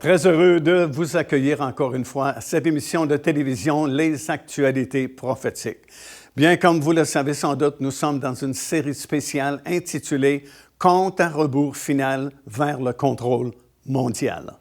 Très heureux de vous accueillir encore une fois à cette émission de télévision, Les Actualités prophétiques. Bien, comme vous le savez sans doute, nous sommes dans une série spéciale intitulée « Compte à rebours final vers le contrôle mondial ».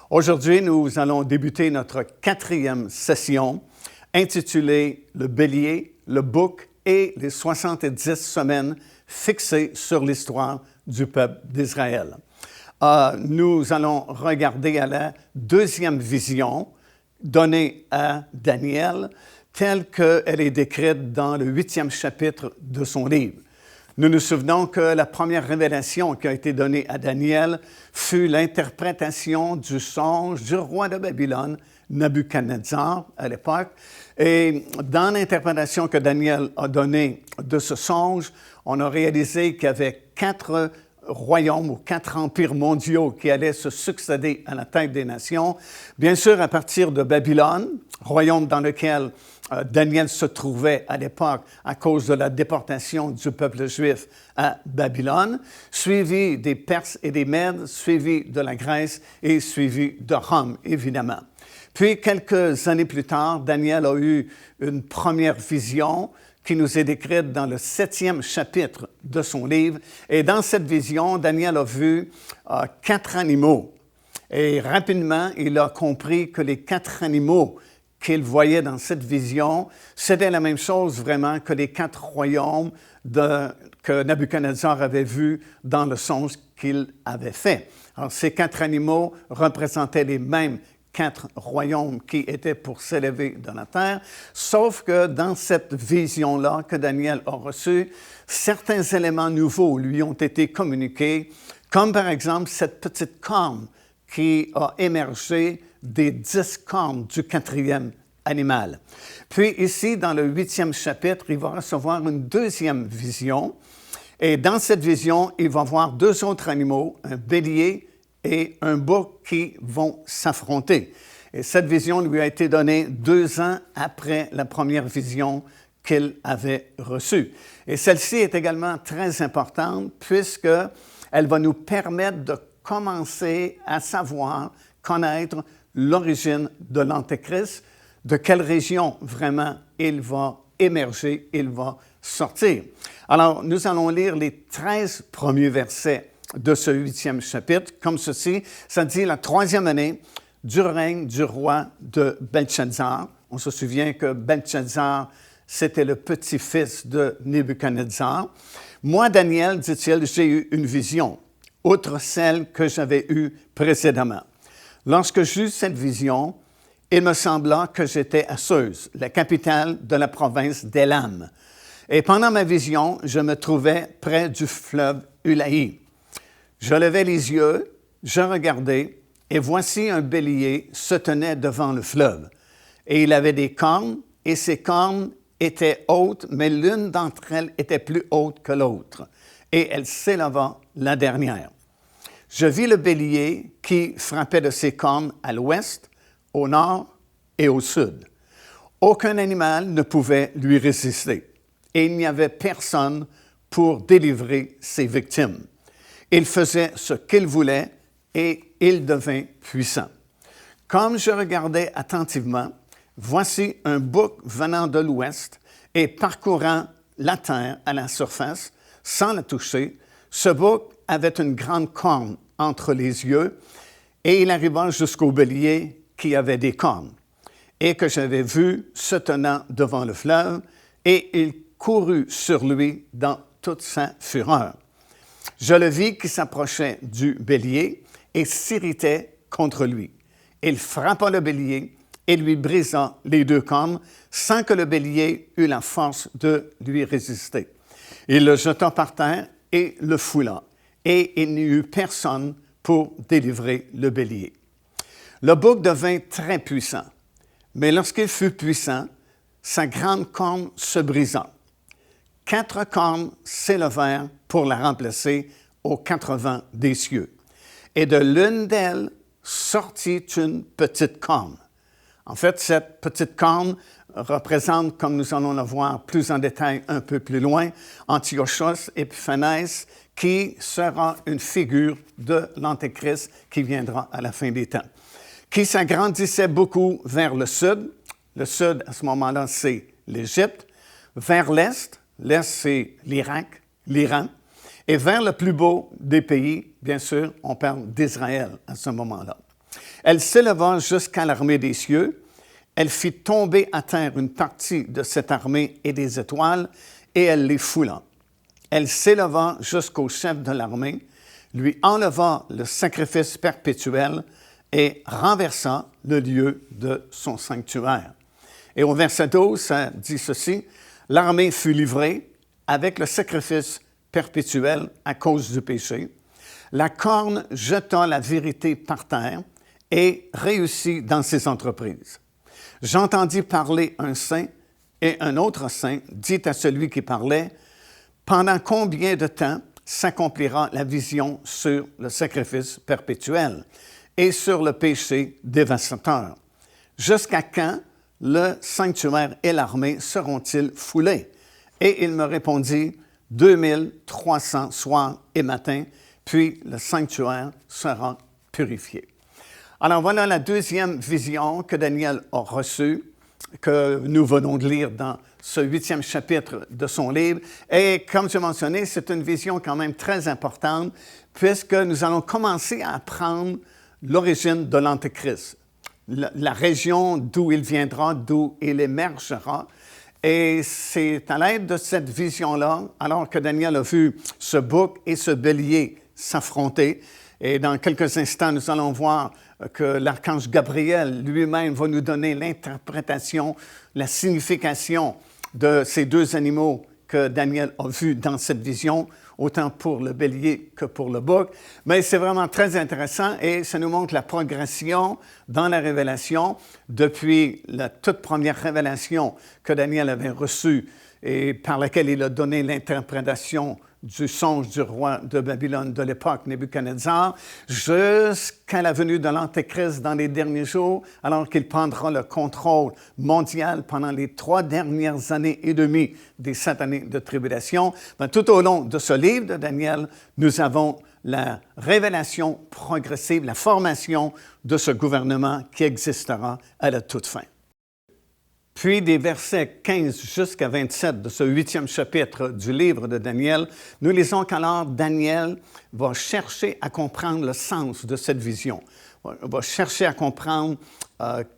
Aujourd'hui, nous allons débuter notre 4e session intitulée « Le bélier, le bouc et les 70 semaines fixées sur l'histoire du peuple d'Israël ». Nous allons regarder à la deuxième vision donnée à Daniel, telle qu'elle est décrite dans le 8e chapitre de son livre. Nous nous souvenons que la première révélation qui a été donnée à Daniel fut l'interprétation du songe du roi de Babylone, Nabuchodonosor, à l'époque. Et dans l'interprétation que Daniel a donnée de ce songe, on a réalisé qu'il y avait 4 royaumes ou 4 empires mondiaux qui allaient se succéder à la tête des nations. Bien sûr, à partir de Babylone, royaume dans lequel Daniel se trouvait à l'époque à cause de la déportation du peuple juif à Babylone, suivi des Perses et des Mèdes, suivi de la Grèce et suivi de Rome, évidemment. Puis, quelques années plus tard, Daniel a eu une première vision qui nous est décrite dans le 7e chapitre de son livre. Et dans cette vision, Daniel a vu 4 animaux. Et rapidement, il a compris que les 4 animaux qu'il voyait dans cette vision, c'était la même chose vraiment que les 4 royaumes que Nabuchodonosor avait vus dans le songe qu'il avait fait. Alors, ces 4 animaux représentaient les mêmes 4 royaumes qui étaient pour s'élever de la terre, sauf que dans cette vision-là que Daniel a reçue, certains éléments nouveaux lui ont été communiqués, comme par exemple cette petite corne qui a émergé des 10 cornes du 4e animal. Puis ici, dans le 8e chapitre, il va recevoir une deuxième vision, et dans cette vision, il va voir 2 autres animaux, un bélier et un bouc qui vont s'affronter. Et cette vision lui a été donnée 2 ans après la première vision qu'il avait reçue. Et celle-ci est également très importante puisqu'elle va nous permettre de commencer à savoir, connaître l'origine de l'Antéchrist, de quelle région vraiment il va émerger, il va sortir. Alors, nous allons lire les 13 premiers versets de ce 8e chapitre, comme ceci. Ça dit la 3e année du règne du roi de Belchazzar. On se souvient que Belchazzar, c'était le petit-fils de Nabuchodonosor. Moi, Daniel, dit-il, j'ai eu une vision, outre celle que j'avais eue précédemment. Lorsque j'eus cette vision, il me sembla que j'étais à Suse, la capitale de la province d'Élam. Et pendant ma vision, je me trouvais près du fleuve Ulaï. Je levai les yeux, je regardai, et voici un bélier se tenait devant le fleuve. Et il avait des cornes, et ses cornes étaient hautes, mais l'une d'entre elles était plus haute que l'autre. Et elle s'éleva la dernière. Je vis le bélier qui frappait de ses cornes à l'ouest, au nord et au sud. Aucun animal ne pouvait lui résister, et il n'y avait personne pour délivrer ses victimes. Il faisait ce qu'il voulait et il devint puissant. Comme je regardais attentivement, voici un bouc venant de l'ouest et parcourant la terre à la surface sans la toucher. Ce bouc avait une grande corne entre les yeux et il arriva jusqu'au bélier qui avait des cornes et que j'avais vu se tenant devant le fleuve et il courut sur lui dans toute sa fureur. Je le vis qui s'approchait du bélier et s'irritait contre lui. Il frappa le bélier et lui brisa les 2 cornes sans que le bélier eût la force de lui résister. Il le jeta par terre et le foula, et il n'y eut personne pour délivrer le bélier. Le bouc devint très puissant, mais lorsqu'il fut puissant, sa grande corne se brisa. 4 cornes s'élevèrent pour la remplacer aux 4 vents des cieux. Et de l'une d'elles sortit une petite corne. En fait, cette petite corne représente, comme nous allons le voir plus en détail un peu plus loin, Antiochos Épiphanès, qui sera une figure de l'Antéchrist qui viendra à la fin des temps, qui s'agrandissait beaucoup vers le sud. Le sud, à ce moment-là, c'est l'Égypte. Vers l'est, l'est, c'est l'Irak, l'Iran. Et vers le plus beau des pays, bien sûr, on parle d'Israël à ce moment-là. Elle s'éleva jusqu'à l'armée des cieux. Elle fit tomber à terre une partie de cette armée et des étoiles, et elle les foula. Elle s'éleva jusqu'au chef de l'armée, lui enleva le sacrifice perpétuel et renversa le lieu de son sanctuaire. Et au verset 12, ça dit ceci, « L'armée fut livrée avec le sacrifice perpétuel à cause du péché. La corne jeta la vérité par terre et réussit dans ses entreprises. J'entendis parler un saint et un autre saint dit à celui qui parlait, « Pendant combien de temps s'accomplira la vision sur le sacrifice perpétuel et sur le péché dévastateur? Jusqu'à quand le sanctuaire et l'armée seront-ils foulés? » Et il me répondit, 2300 soirs et matins, puis le sanctuaire sera purifié. Alors voilà la deuxième vision que Daniel a reçue, que nous venons de lire dans ce 8e chapitre de son livre. Et comme je mentionné, c'est une vision quand même très importante, puisque nous allons commencer à apprendre l'origine de l'Antéchrist, la région d'où il viendra, d'où il émergera. Et c'est à l'aide de cette vision-là, alors que Daniel a vu ce bouc et ce bélier s'affronter, et dans quelques instants, nous allons voir que l'archange Gabriel lui-même va nous donner l'interprétation, la signification de ces deux animaux que Daniel a vus dans cette vision, autant pour le bélier que pour le bouc. Mais c'est vraiment très intéressant et ça nous montre la progression dans la révélation depuis la toute première révélation que Daniel avait reçue et par laquelle il a donné l'interprétation du songe du roi de Babylone de l'époque, Nebuchadnezzar, jusqu'à la venue de l'Antéchrist dans les derniers jours, alors qu'il prendra le contrôle mondial pendant les 3 dernières années et demie des 7 années de tribulation. Ben, tout au long de ce livre de Daniel, nous avons la révélation progressive, la formation de ce gouvernement qui existera à la toute fin. Puis des versets 15 jusqu'à 27 de ce 8e chapitre du livre de Daniel, nous lisons qu'alors Daniel va chercher à comprendre le sens de cette vision, va chercher à comprendre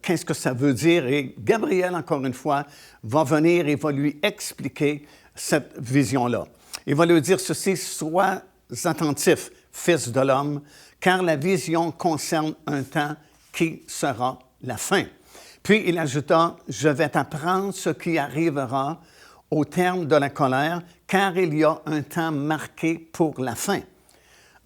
qu'est-ce que ça veut dire. Et Gabriel, encore une fois, va venir et va lui expliquer cette vision-là. Il va lui dire ceci, « Sois attentif, fils de l'homme, car la vision concerne un temps qui sera la fin. » Puis il ajouta, « Je vais t'apprendre ce qui arrivera au terme de la colère, car il y a un temps marqué pour la fin. »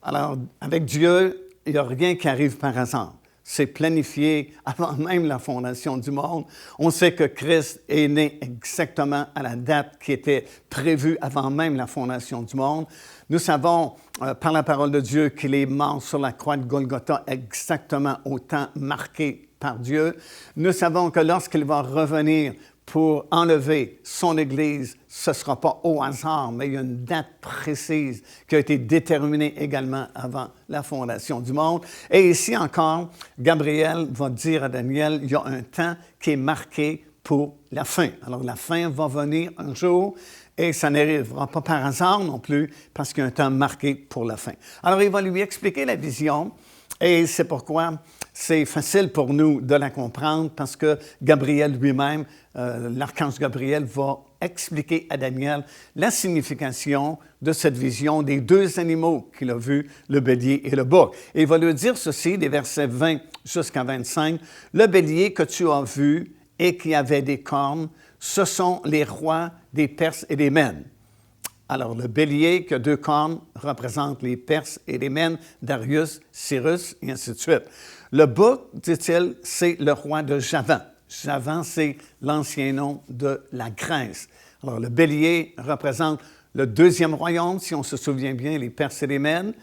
Alors, avec Dieu, il n'y a rien qui arrive par hasard. C'est planifié avant même la fondation du monde. On sait que Christ est né exactement à la date qui était prévue avant même la fondation du monde. Nous savons par la parole de Dieu qu'il est mort sur la croix de Golgotha exactement au temps marqué par Dieu. Nous savons que lorsqu'il va revenir pour enlever son Église, ce ne sera pas au hasard, mais il y a une date précise qui a été déterminée également avant la fondation du monde. Et ici encore, Gabriel va dire à Daniel, il y a un temps qui est marqué pour la fin. Alors la fin va venir un jour et ça n'arrivera pas par hasard non plus parce qu'il y a un temps marqué pour la fin. Alors il va lui expliquer la vision et c'est pourquoi c'est facile pour nous de la comprendre parce que Gabriel lui-même, l'archange Gabriel, va expliquer à Daniel la signification de cette vision des 2 animaux qu'il a vus, le bélier et le bouc. Et il va lui dire ceci, des versets 20 jusqu'à 25, « Le bélier que tu as vu et qui avait des cornes, ce sont les rois des Perses et des Mèdes. » Alors, le bélier qui a 2 cornes représente les Perses et les Mèdes, Darius, Cyrus, et ainsi de suite. Le bouc, dit-il, c'est le roi de Javan. Javan, c'est l'ancien nom de la Grèce. Alors, le bélier représente le deuxième royaume, si on se souvient bien, les Perses et les Mèdes.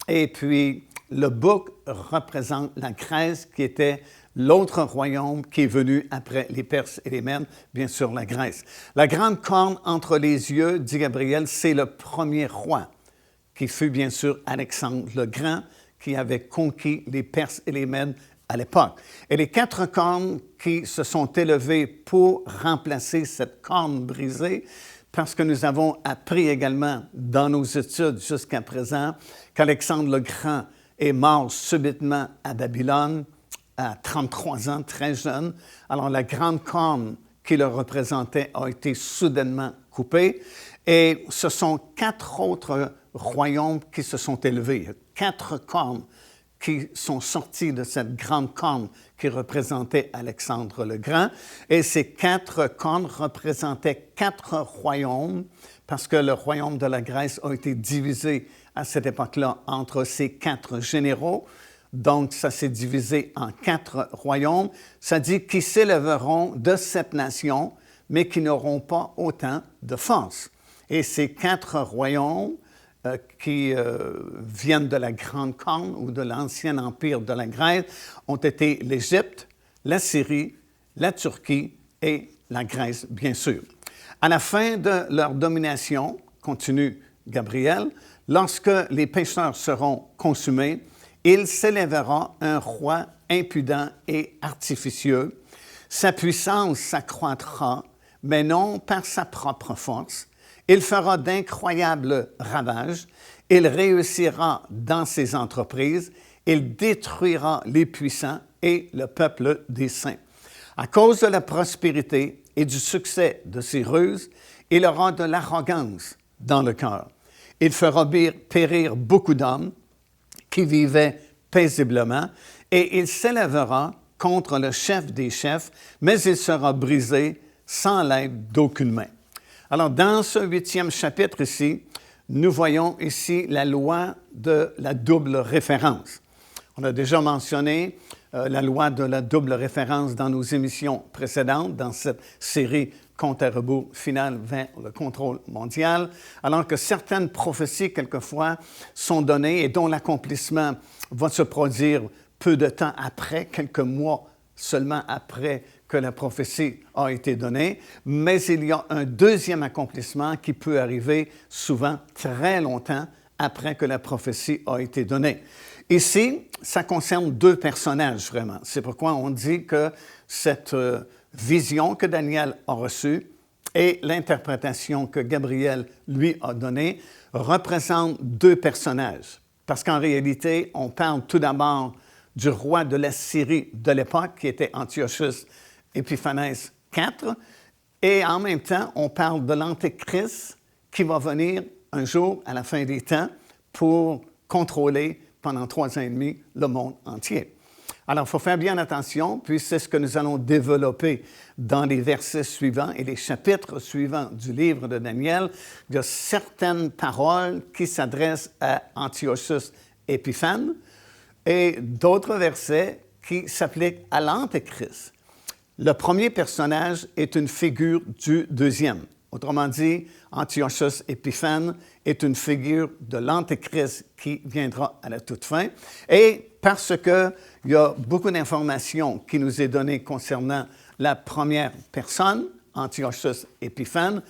Et puis, le bouc représente la Grèce, qui était l'autre royaume qui est venu après les Perses et les Mèdes, bien sûr la Grèce. La grande corne entre les yeux, dit Gabriel, c'est le premier roi, qui fut bien sûr Alexandre le Grand, qui avait conquis les Perses et les Mèdes à l'époque. Et les 4 cornes qui se sont élevées pour remplacer cette corne brisée, parce que nous avons appris également dans nos études jusqu'à présent qu'Alexandre le Grand est mort subitement à Babylone à 33 ans, très jeune. Alors la grande corne qui le représentait a été soudainement coupée et ce sont 4 autres royaumes qui se sont élevés. 4 cornes qui sont sortis de cette grande corne qui représentait Alexandre le Grand. Et ces 4 cornes représentaient 4 royaumes, parce que le royaume de la Grèce a été divisé à cette époque-là entre ces 4 généraux. Donc, ça s'est divisé en 4 royaumes. Ça dit qu'ils s'élèveront de cette nation, mais qui n'auront pas autant de force. Et ces 4 royaumes qui viennent de la Grande Corne ou de l'ancien empire de la Grèce ont été l'Égypte, la Syrie, la Turquie et la Grèce, bien sûr. À la fin de leur domination, continue Gabriel, lorsque les pécheurs seront consumés, il s'élèvera un roi impudent et artificieux. Sa puissance s'accroîtra, mais non par sa propre force. Il fera d'incroyables ravages. Il réussira dans ses entreprises. Il détruira les puissants et le peuple des saints. À cause de la prospérité et du succès de ses ruses, il aura de l'arrogance dans le cœur. Il fera périr beaucoup d'hommes qui vivaient paisiblement et il s'élèvera contre le chef des chefs, mais il sera brisé sans l'aide d'aucune main. Alors, dans ce 8e chapitre ici, nous voyons ici la loi de la double référence. On a déjà mentionné la loi de la double référence dans nos émissions précédentes, dans cette série Compte à rebours final vers le contrôle mondial, alors que certaines prophéties, quelquefois, sont données et dont l'accomplissement va se produire peu de temps après, quelques mois seulement après que la prophétie a été donnée, mais il y a un deuxième accomplissement qui peut arriver souvent très longtemps après que la prophétie a été donnée. Ici, ça concerne 2 personnages vraiment. C'est pourquoi on dit que cette vision que Daniel a reçue et l'interprétation que Gabriel lui a donnée représentent 2 personnages. Parce qu'en réalité, on parle tout d'abord du roi de la Syrie de l'époque, qui était Antiochus Épiphanès IV, et en même temps, on parle de l'Antéchrist qui va venir un jour à la fin des temps pour contrôler pendant 3 ans et demi le monde entier. Alors, il faut faire bien attention, puis c'est ce que nous allons développer dans les versets suivants et les chapitres suivants du livre de Daniel. Il y a certaines paroles qui s'adressent à Antiochus Épiphane et d'autres versets qui s'appliquent à l'Antéchrist. Le premier personnage est une figure du deuxième. Autrement dit, Antiochus Épiphane est une figure de l'Antéchrist qui viendra à la toute fin. Et parce qu'il y a beaucoup d'informations qui nous est données concernant la première personne, Antiochus Épiphane,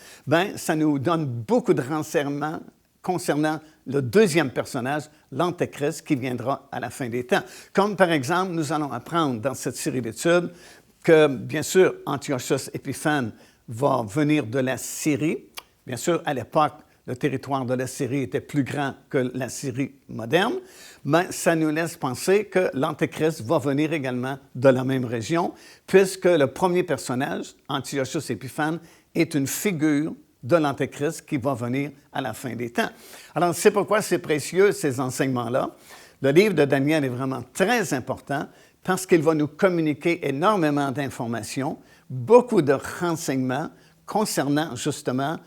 ça nous donne beaucoup de renseignements concernant le deuxième personnage, l'Antéchrist, qui viendra à la fin des temps. Comme par exemple, nous allons apprendre dans cette série d'études que, bien sûr, Antiochus Épiphane va venir de la Syrie. Bien sûr, à l'époque, le territoire de la Syrie était plus grand que la Syrie moderne, mais ça nous laisse penser que l'Antéchrist va venir également de la même région, puisque le premier personnage, Antiochus Épiphane, est une figure de l'Antéchrist qui va venir à la fin des temps. Alors, c'est pourquoi c'est précieux, ces enseignements-là. Le livre de Daniel est vraiment très important parce qu'il va nous communiquer énormément d'informations, beaucoup de renseignements concernant justement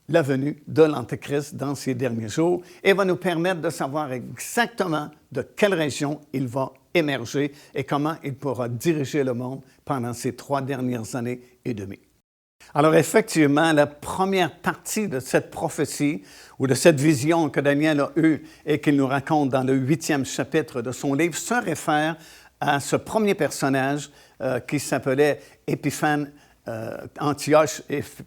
la venue de l'Antéchrist dans ces derniers jours et va nous permettre de savoir exactement de quelle région il va émerger et comment il pourra diriger le monde pendant ces 3 dernières années et demie. Alors effectivement, la première partie de cette prophétie ou de cette vision que Daniel a eue et qu'il nous raconte dans le 8e chapitre de son livre se réfère à ce premier personnage qui s'appelait Épiphane, Antioche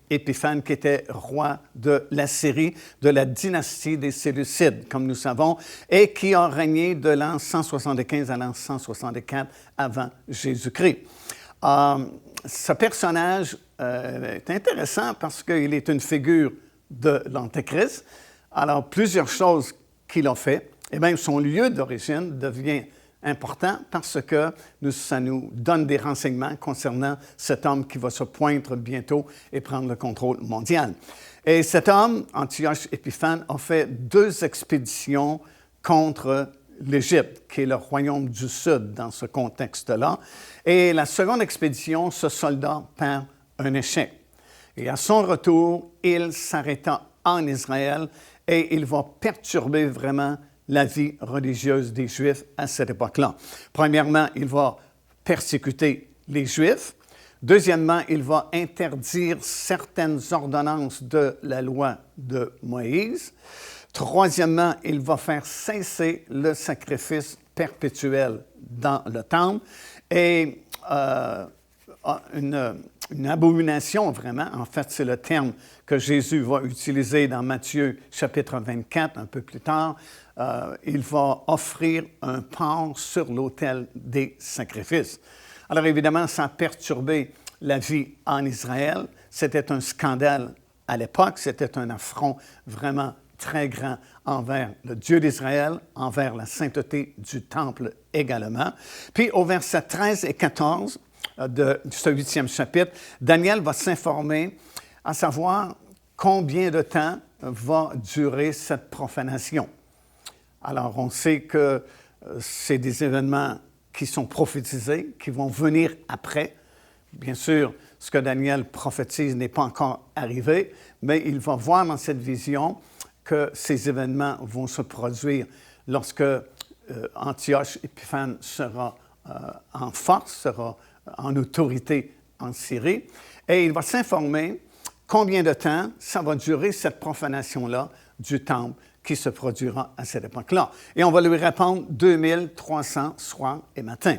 Épiphane, qui était roi de la Syrie, de la dynastie des Séleucides, comme nous savons, et qui a régné de l'an 175 à l'an 164 avant Jésus-Christ. Ce personnage est intéressant parce qu'il est une figure de l'Antéchrist. Alors, plusieurs choses qu'il a fait, et même son lieu d'origine devient important parce que ça nous donne des renseignements concernant cet homme qui va se poindre bientôt et prendre le contrôle mondial. Et cet homme, Antioche Épiphane, a fait 2 expéditions contre l'Égypte, qui est le royaume du Sud dans ce contexte-là. Et la seconde expédition se solda par un échec. Et à son retour, il s'arrêta en Israël et il va perturber vraiment la vie religieuse des Juifs à cette époque-là. Premièrement, il va persécuter les Juifs. Deuxièmement, il va interdire certaines ordonnances de la loi de Moïse. Troisièmement, il va faire cesser le sacrifice perpétuel dans le temple et une abomination vraiment, en fait c'est le terme que Jésus va utiliser dans Matthieu chapitre 24 un peu plus tard, il va offrir un porc sur l'autel des sacrifices. Alors évidemment, ça a perturbé la vie en Israël. C'était un scandale à l'époque, c'était un affront vraiment très grand envers le Dieu d'Israël, envers la sainteté du temple également. Puis au verset 13 et 14 de ce 8e chapitre, Daniel va s'informer à savoir combien de temps va durer cette profanation. Alors on sait que c'est des événements qui sont prophétisés, qui vont venir après. Bien sûr, ce que Daniel prophétise n'est pas encore arrivé, mais il va voir dans cette vision que ces événements vont se produire lorsque Antioche Épiphane sera en force, sera en autorité en Syrie. Et il va s'informer combien de temps ça va durer cette profanation-là du temple qui se produira à cette époque-là. Et on va lui répondre 2300 soirs et matins.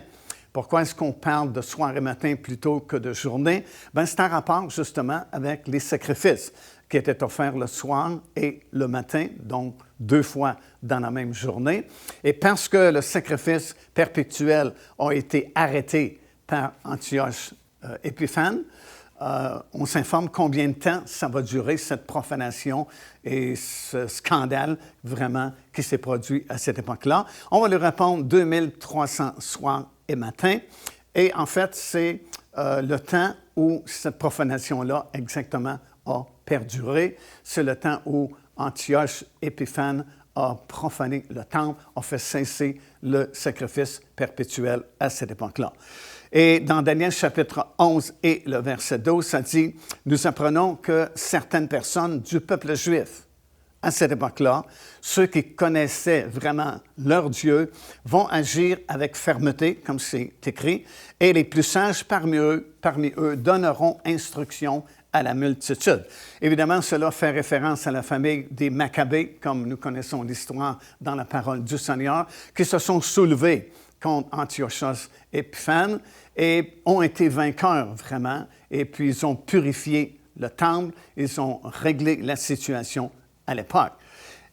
Pourquoi est-ce qu'on parle de soir et matin plutôt que de journée? Bien, c'est en rapport justement avec les sacrifices qui étaient offerts le soir et le matin, donc 2 fois dans la même journée. Et parce que le sacrifice perpétuel a été arrêté par Antioche Épiphane, on s'informe combien de temps ça va durer, cette profanation et ce scandale vraiment qui s'est produit à cette époque-là. On va lui répondre 2300 soirs et matins. Et en fait, c'est le temps où cette profanation-là exactement a perduré. C'est le temps où Antioche Épiphane a profané le temple, a fait cesser le sacrifice perpétuel à cette époque-là. Et dans Daniel chapitre 11 et le verset 12, ça dit « Nous apprenons que certaines personnes du peuple juif, à cette époque-là, ceux qui connaissaient vraiment leur Dieu, vont agir avec fermeté, comme c'est écrit, et les plus sages parmi eux donneront instruction à la multitude. » Évidemment, cela fait référence à la famille des Maccabées, comme nous connaissons l'histoire dans la parole du Seigneur, qui se sont soulevés contre Antiochos Épiphane et ont été vainqueurs vraiment, et puis ils ont purifié le temple, ils ont réglé la situation à l'époque.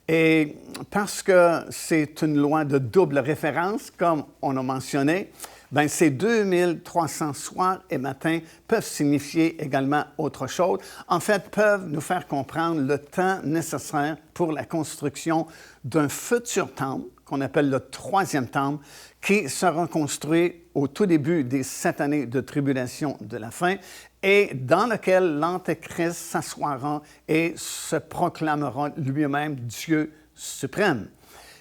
Et parce que c'est une loi de double référence, comme on a mentionné, bien, ces 2300 soirs et matins peuvent signifier également autre chose. En fait, peuvent nous faire comprendre le temps nécessaire pour la construction d'un futur temple, qu'on appelle le 3e temple, qui sera construit au tout début des 7 années de tribulation de la fin et dans lequel l'Antéchrist s'assoira et se proclamera lui-même Dieu suprême.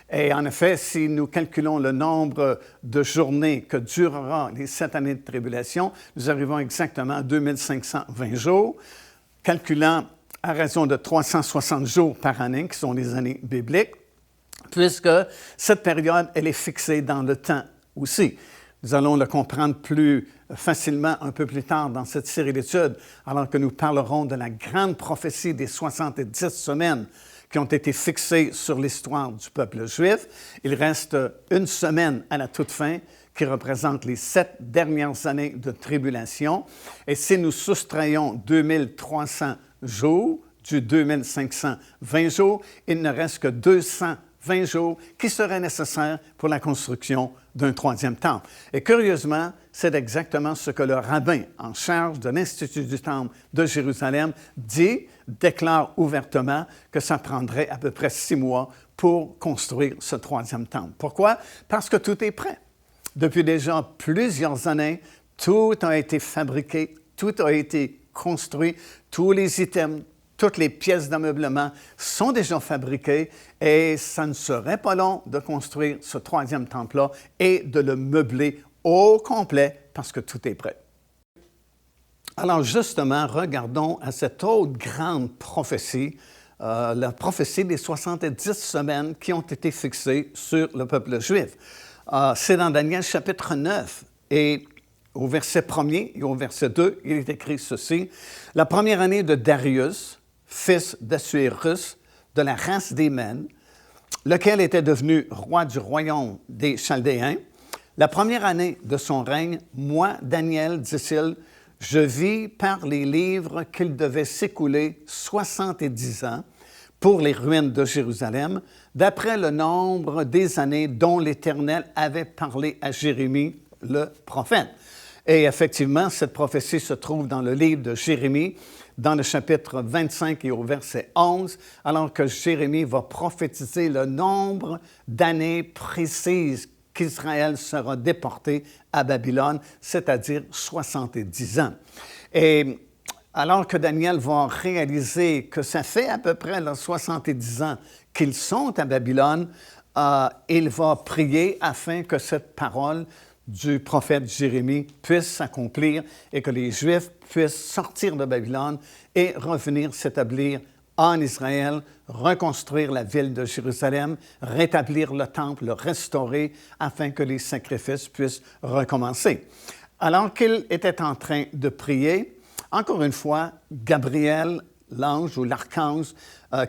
Et en effet, si nous calculons le nombre de journées que durera les 7 années de tribulation, nous arrivons exactement à 2520 jours, calculant à raison de 360 jours par année, qui sont les années bibliques, puisque cette période, elle est fixée dans le temps aussi. Nous allons le comprendre plus facilement un peu plus tard dans cette série d'études, alors que nous parlerons de la grande prophétie des 70 semaines qui ont été fixées sur l'histoire du peuple juif. Il reste une semaine à la toute fin qui représente les 7 dernières années de tribulation. Et si nous soustrayons 2300 jours du 2520 jours, il ne reste que 220 jours qui seraient nécessaires pour la construction d'un troisième temple. Et curieusement, c'est exactement ce que le rabbin en charge de l'Institut du Temple de Jérusalem déclare ouvertement que ça prendrait à peu près 6 mois pour construire ce troisième temple. Pourquoi? Parce que tout est prêt. Depuis déjà plusieurs années, tout a été fabriqué, tout a été construit, tous les items, toutes les pièces d'ameublement sont déjà fabriquées et ça ne serait pas long de construire ce troisième temple-là et de le meubler au complet parce que tout est prêt. Alors justement, regardons à cette autre grande prophétie, la prophétie des 70 semaines qui ont été fixées sur le peuple juif. C'est dans Daniel chapitre 9 et au verset 1er et au verset 2, il est écrit ceci. « La première année de Darius, fils d'Assuérus, de la race des Mèdes, lequel était devenu roi du royaume des Chaldéens, la première année de son règne, moi, Daniel, dit-il, je vis par les livres qu'il devait s'écouler 70 ans pour les ruines de Jérusalem, d'après le nombre des années dont l'Éternel avait parlé à Jérémie, le prophète. » Et effectivement, cette prophétie se trouve dans le livre de Jérémie, dans le chapitre 25 et au verset 11, alors que Jérémie va prophétiser le nombre d'années précises qu'Israël sera déporté à Babylone, c'est-à-dire 70 ans. Et alors que Daniel va réaliser que ça fait à peu près 70 ans qu'ils sont à Babylone, il va prier afin que cette parole du prophète Jérémie puisse s'accomplir et que les Juifs puissent sortir de Babylone et revenir s'établir en Israël, reconstruire la ville de Jérusalem, rétablir le temple, le restaurer afin que les sacrifices puissent recommencer. Alors qu'il était en train de prier, encore une fois, Gabriel, l'ange ou l'archange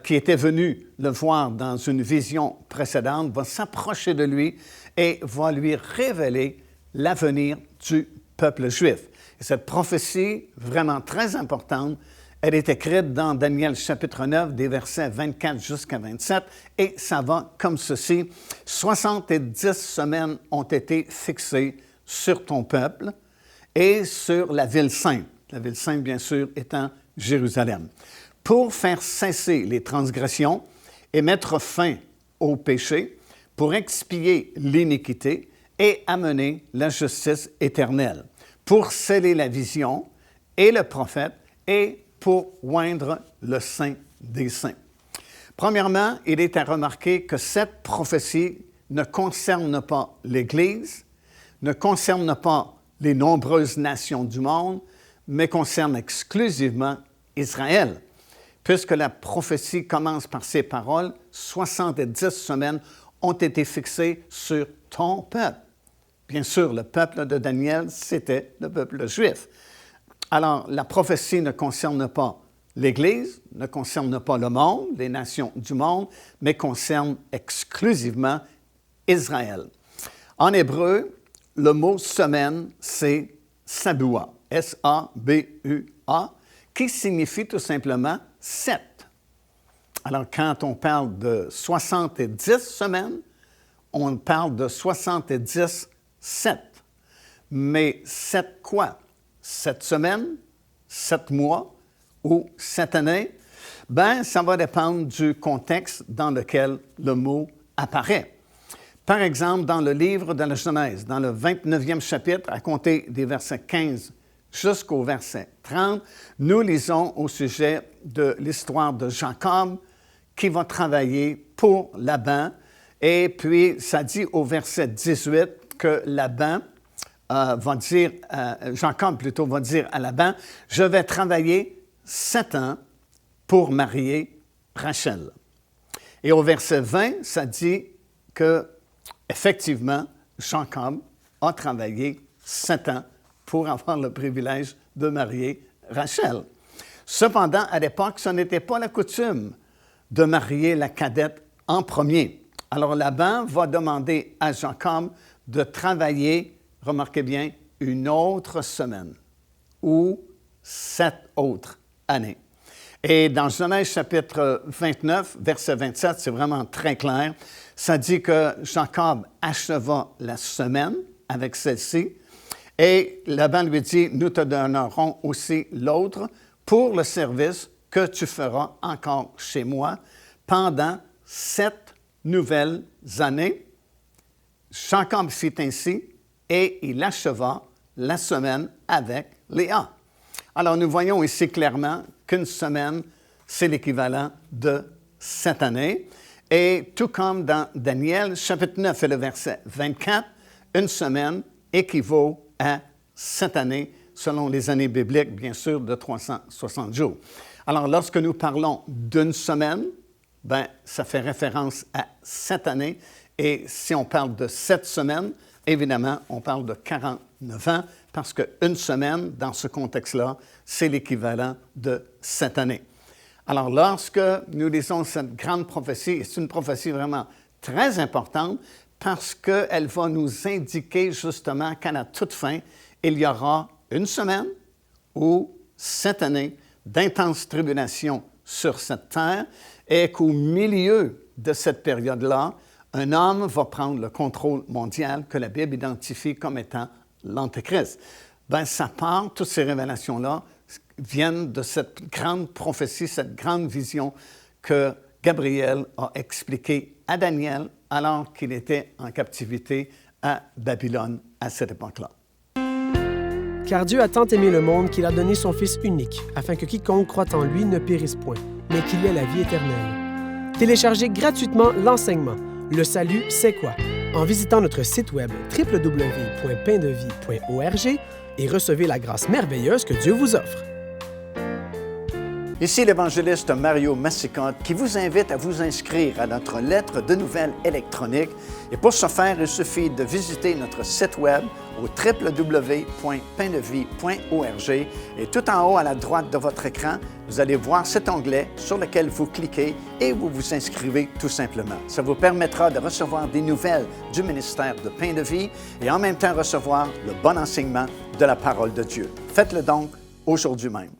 qui était venu le voir dans une vision précédente, va s'approcher de lui et va lui révéler l'avenir du peuple juif. Et cette prophétie, vraiment très importante, elle est écrite dans Daniel chapitre 9, des versets 24 jusqu'à 27, et ça va comme ceci. 70 semaines ont été fixées sur ton peuple et sur la ville sainte. La ville sainte, bien sûr, étant Jérusalem. Pour faire cesser les transgressions et mettre fin au péché, pour expier l'iniquité et amener la justice éternelle, pour sceller la vision et le prophète et pour oindre le Saint des Saints. Premièrement, il est à remarquer que cette prophétie ne concerne pas l'Église, ne concerne pas les nombreuses nations du monde, mais concerne exclusivement Israël, puisque la prophétie commence par ces paroles, 70 semaines ont été fixées sur ton peuple. Bien sûr, le peuple de Daniel, c'était le peuple juif. Alors, la prophétie ne concerne pas l'Église, ne concerne pas le monde, les nations du monde, mais concerne exclusivement Israël. En hébreu, le mot semaine, c'est sabua, S-A-B-U-A, qui signifie tout simplement 7. Alors, quand on parle de 70 semaines, on parle de 70 7. Mais 7 quoi? 7 semaines, 7 mois ou 7 années? Bien, ça va dépendre du contexte dans lequel le mot apparaît. Par exemple, dans le livre de la Genèse, dans le 29e chapitre, à compter des versets 15 jusqu'au verset 30, nous lisons au sujet de l'histoire de Jacob qui va travailler pour Laban. Et puis, ça dit au verset 18 que Laban va dire, Jacob plutôt va dire à Laban, « Je vais travailler 7 ans pour marier Rachel. » Et au verset 20, ça dit que, effectivement, Jacob a travaillé 7 ans pour avoir le privilège de marier Rachel. Cependant, à l'époque, ce n'était pas la coutume de marier la cadette en premier. Alors Laban va demander à Jacob de travailler, remarquez bien, une autre semaine ou 7 autres années. Et dans Genèse chapitre 29, verset 27, c'est vraiment très clair. Ça dit que Jacob acheva la semaine avec celle-ci et Laban lui dit, nous te donnerons aussi l'autre pour le service que tu feras encore chez moi pendant 7 nouvelles années. Jacob fit ainsi et il acheva la semaine avec Léa. Alors, nous voyons ici clairement qu'une semaine, c'est l'équivalent de 7 années. Et tout comme dans Daniel, chapitre 9 et le verset 24, une semaine équivaut à 7 années, selon les années bibliques, bien sûr, de 360 jours. Alors, lorsque nous parlons d'une semaine, ça fait référence à 7 années. Et si on parle de 7 semaines, évidemment, on parle de 49 ans, parce qu'une semaine, dans ce contexte-là, c'est l'équivalent de 7 années. Alors, lorsque nous lisons cette grande prophétie, c'est une prophétie vraiment très importante parce qu'elle va nous indiquer justement qu'à la toute fin, il y aura une semaine ou 7 années d'intenses tribulations sur cette terre et qu'au milieu de cette période-là, un homme va prendre le contrôle mondial que la Bible identifie comme étant l'Antéchrist. Ça part, toutes ces révélations-là viennent de cette grande prophétie, cette grande vision que Gabriel a expliquée à Daniel alors qu'il était en captivité à Babylone à cette époque-là. Car Dieu a tant aimé le monde qu'il a donné son Fils unique, afin que quiconque croit en lui ne périsse point, mais qu'il ait la vie éternelle. Téléchargez gratuitement l'enseignement « Le salut, c'est quoi ?» en visitant notre site web www.paindevie.org et recevez la grâce merveilleuse que Dieu vous offre. Ici l'évangéliste Mario Massicotte qui vous invite à vous inscrire à notre lettre de nouvelles électronique. Et pour ce faire, il suffit de visiter notre site web au www.paindevie.org et tout en haut à la droite de votre écran, vous allez voir cet onglet sur lequel vous cliquez et vous vous inscrivez tout simplement. Ça vous permettra de recevoir des nouvelles du ministère de Pain de Vie et en même temps recevoir le bon enseignement de la parole de Dieu. Faites-le donc aujourd'hui même.